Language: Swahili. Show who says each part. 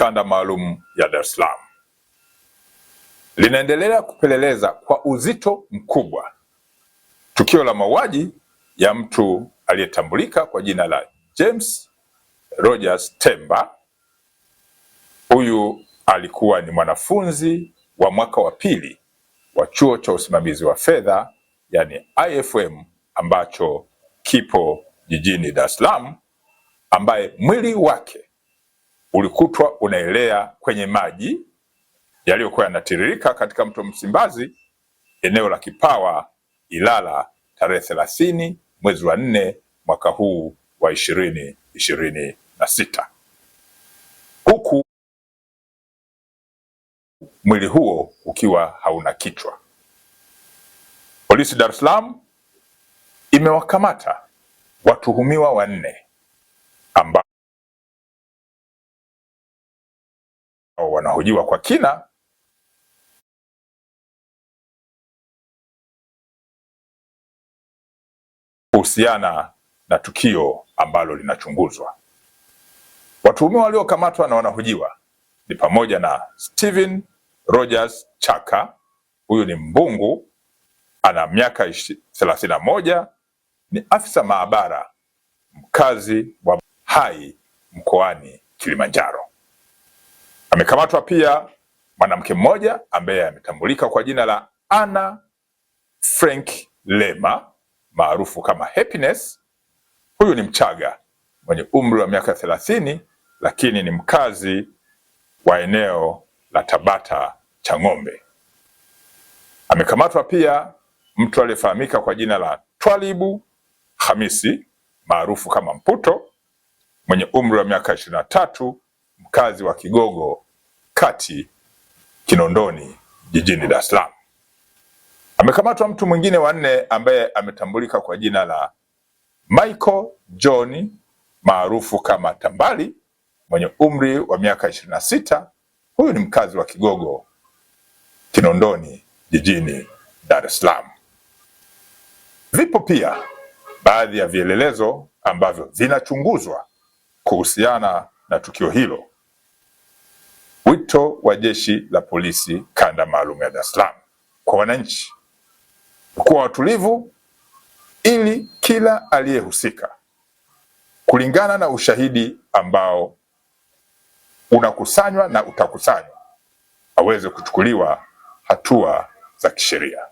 Speaker 1: kanda maalum ya Dar es Salaam linaendelea kupeleleza kwa uzito mkubwa tukio la mauaji ya mtu aliyetambulika kwa jina la James Rogers Temba. Huyu alikuwa ni mwanafunzi wa mwaka wa pili wa chuo cha usimamizi wa fedha yani IFM ambacho kipo jijini Dar es Salaam, ambaye mwili wake ulikutwa unaelea kwenye maji yaliyokuwa yanatiririka katika mto Msimbazi, eneo la Kipawa, Ilala, tarehe 30 mwezi wa 4 mwaka huu wa 2026, huku mwili huo ukiwa hauna kichwa. Polisi Dar es Salaam imewakamata watuhumiwa 4 ambao wanahojiwa kwa kina kuhusiana na tukio ambalo linachunguzwa. Watuhumiwa waliokamatwa na wanahojiwa ni pamoja na Steven Rogers Chaka, huyu ni mbungu, ana miaka 31, ni afisa maabara mkazi wa Hai mkoani Kilimanjaro. Amekamatwa pia mwanamke mmoja ambaye ametambulika kwa jina la Anna Frank Lema maarufu kama Happiness. Huyu ni Mchaga mwenye umri wa miaka 30, lakini ni mkazi wa eneo la Tabata Chang'ombe. Amekamatwa pia mtu aliyefahamika kwa jina la Twalibu Hamisi maarufu kama Mputo mwenye umri wa miaka 23, mkazi wa Kigogo Kati, Kinondoni, jijini Dar es Salaam. Amekamatwa mtu mwingine wa 4 ambaye ametambulika kwa jina la Michael John maarufu kama Tambali mwenye umri wa miaka 26. Huyu ni mkazi wa Kigogo, Kinondoni, jijini Dar es Salaam. Vipo pia baadhi ya vielelezo ambavyo vinachunguzwa kuhusiana na tukio hilo. Wito wa Jeshi la Polisi kanda maalum ya Dar es Salaam kwa wananchi kuwa watulivu ili kila aliyehusika, kulingana na ushahidi ambao unakusanywa na utakusanywa, aweze kuchukuliwa hatua za kisheria.